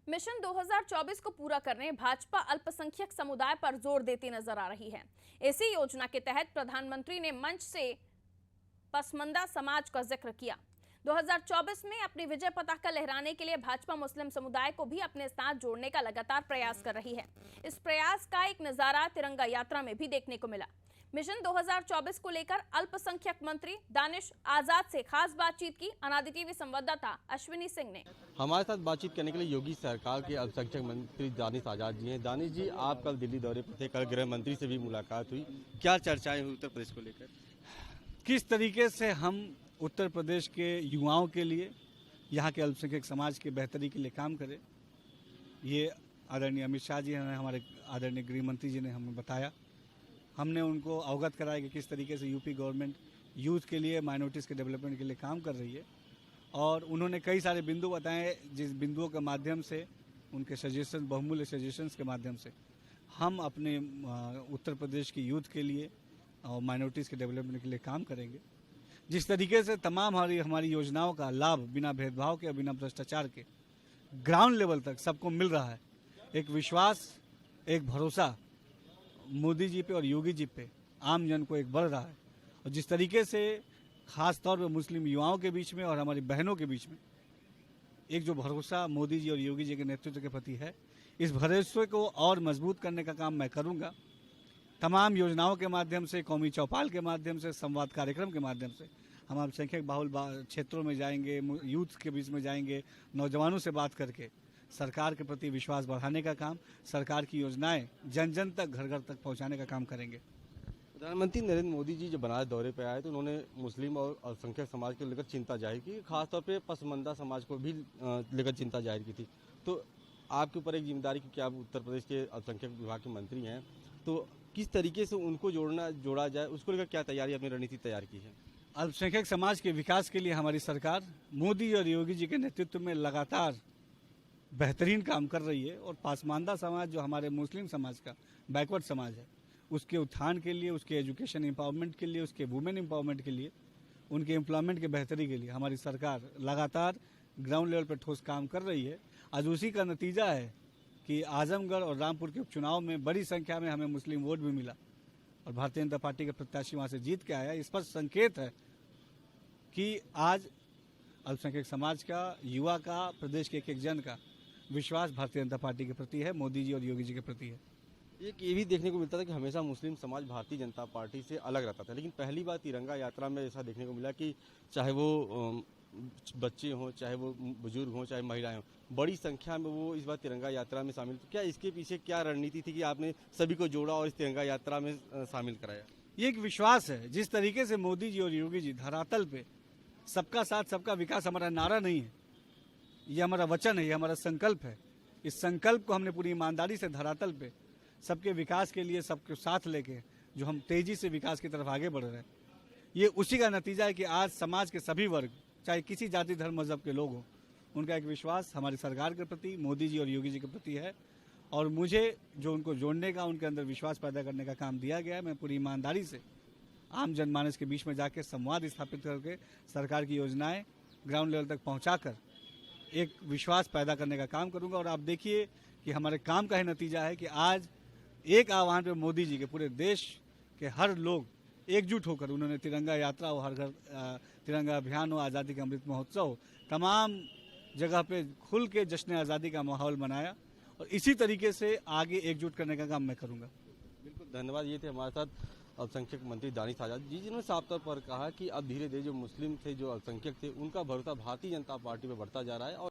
Mission 2024 को पूरा करने भाजपा अल्पसंख्यक समुदाय पर जोर देती नजर आ रही है। इसी योजना के तहत प्रधानमंत्री ने मंच से पसमानदा समाज का जिक्र किया। 2024 में अपनी विजय पताका लहराने के लिए भाजपा मुस्लिम समुदाय को भी अपने साथ जोड़ने का लगातार प्रयास कर रही है। इस प्रयास का एक नजारा तिरंगा यात्रा में भी देखने को मिला। मिशन 2024 को लेकर अल्पसंख्यक मंत्री दानिश आजाद से खास बातचीत की अनादि टीवी संवाददाता अश्विनी सिंह ने। हमारे साथ बातचीत करने के लिए योगी सरकार के अल्पसंख्यक मंत्री दानिश आजाद जी हैं। दानिश जी, आप कल दिल्ली दौरे पर थे, कल गृह मंत्री से भी मुलाकात हुई, क्या चर्चाएं हुई उत्तर प्रदेश को लेकर? किस तरीके से हम उत्तर प्रदेश के युवाओं के लिए, यहाँ के अल्पसंख्यक समाज की बेहतरी के लिए काम करें, ये आदरणीय अमित शाह जी ने, हमारे आदरणीय गृह मंत्री जी ने हमें बताया। हमने उनको अवगत कराया कि किस तरीके से यूपी गवर्नमेंट यूथ के लिए, माइनॉरिटीज़ के डेवलपमेंट के लिए काम कर रही है, और उन्होंने कई सारे बिंदु बताए जिस बिंदुओं के माध्यम से, उनके सजेशन, बहुमूल्य सजेशंस के माध्यम से हम अपने उत्तर प्रदेश की यूथ के लिए और माइनॉरिटीज़ के डेवलपमेंट के लिए काम करेंगे। जिस तरीके से तमाम हमारी योजनाओं का लाभ बिना भेदभाव के, बिना भ्रष्टाचार के ग्राउंड लेवल तक सबको मिल रहा है, एक विश्वास, एक भरोसा मोदी जी पे और योगी जी पे आम जन को एक बढ़ रहा है। और जिस तरीके से खास तौर पे मुस्लिम युवाओं के बीच में और हमारी बहनों के बीच में एक जो भरोसा मोदी जी और योगी जी के नेतृत्व के प्रति है, इस भरोसे को और मजबूत करने का काम मैं करूंगा। तमाम योजनाओं के माध्यम से, कौमी चौपाल के माध्यम से, संवाद कार्यक्रम के माध्यम से हम अल्पसंख्यक बाहुल क्षेत्रों में जाएंगे, यूथ के बीच में जाएंगे, नौजवानों से बात करके सरकार के प्रति विश्वास बढ़ाने का काम, सरकार की योजनाएं जन जन तक, घर घर तक पहुंचाने का काम करेंगे। प्रधानमंत्री नरेंद्र मोदी जी जब बनारस दौरे पर आए तो उन्होंने मुस्लिम और अल्पसंख्यक समाज को लेकर चिंता जाहिर की, खासतौर पर पसमानदा समाज को भी लेकर चिंता जाहिर की थी। तो आपके ऊपर एक जिम्मेदारी, क्योंकि आप उत्तर प्रदेश के अल्पसंख्यक विभाग के मंत्री हैं, तो किस तरीके से उनको जोड़ा जाए, उसको लेकर क्या तैयारी, अपनी रणनीति तैयार की है? अल्पसंख्यक समाज के विकास के लिए हमारी सरकार मोदी और योगी जी के नेतृत्व में लगातार बेहतरीन काम कर रही है। और पसमानदा समाज, जो हमारे मुस्लिम समाज का बैकवर्ड समाज है, उसके उत्थान के लिए, उसके एजुकेशन एम्पावरमेंट के लिए, उसके वुमेन एम्पावरमेंट के लिए, उनके एम्प्लॉयमेंट के बेहतरी के लिए हमारी सरकार लगातार ग्राउंड लेवल पर ठोस काम कर रही है। आज उसी का नतीजा है कि आजमगढ़ और रामपुर के उपचुनाव में बड़ी संख्या में हमें मुस्लिम वोट भी मिला और भारतीय जनता पार्टी के प्रत्याशी वहाँ से जीत के आया। स्पष्ट संकेत है कि आज अल्पसंख्यक समाज का, युवा का, प्रदेश के एक जन का विश्वास भारतीय जनता पार्टी के प्रति है, मोदी जी और योगी जी के प्रति है। एक ये भी देखने को मिलता था कि हमेशा मुस्लिम समाज भारतीय जनता पार्टी से अलग रहता था, लेकिन पहली बार तिरंगा यात्रा में ऐसा देखने को मिला कि चाहे वो बच्चे हों, चाहे वो बुजुर्ग हों, चाहे महिलाएं हों, बड़ी संख्या में वो इस बार तिरंगा यात्रा में शामिल। तो क्या इसके पीछे क्या रणनीति थी कि आपने सभी को जोड़ा और इस तिरंगा यात्रा में शामिल कराया? ये एक विश्वास है। जिस तरीके से मोदी जी और योगी जी धरातल पे सबका साथ, सबका विकास हमारा नारा नहीं है, ये हमारा वचन है, ये हमारा संकल्प है। इस संकल्प को हमने पूरी ईमानदारी से धरातल पे सबके विकास के लिए, सबके साथ लेके जो हम तेजी से विकास की तरफ आगे बढ़ रहे हैं, ये उसी का नतीजा है कि आज समाज के सभी वर्ग, चाहे किसी जाति, धर्म, मजहब के लोग हों, उनका एक विश्वास हमारी सरकार के प्रति, मोदी जी और योगी जी के प्रति है। और मुझे जो उनको जोड़ने का, उनके अंदर विश्वास पैदा करने का काम दिया गया है, मैं पूरी ईमानदारी से आम जनमानस के बीच में जाके संवाद स्थापित करके सरकार की योजनाएं ग्राउंड लेवल तक पहुंचाकर एक विश्वास पैदा करने का काम करूंगा। और आप देखिए कि हमारे काम का ही नतीजा है कि आज एक आह्वान पे मोदी जी के पूरे देश के हर लोग एकजुट होकर उन्होंने तिरंगा यात्रा हो, हर घर तिरंगा अभियान हो, आज़ादी का अमृत महोत्सव हो, तमाम जगह पे खुल के जश्न आज़ादी का माहौल बनाया। और इसी तरीके से आगे एकजुट करने का काम मैं करूंगा। बिल्कुल, धन्यवाद। ये थे हमारे साथ अल्पसंख्यक मंत्री दानिश आजाद जी, जिन्होंने साफ तौर पर कहा कि अब धीरे धीरे जो मुस्लिम थे, जो अल्पसंख्यक थे, उनका भरोसा भारतीय जनता पार्टी पर बढ़ता जा रहा है। और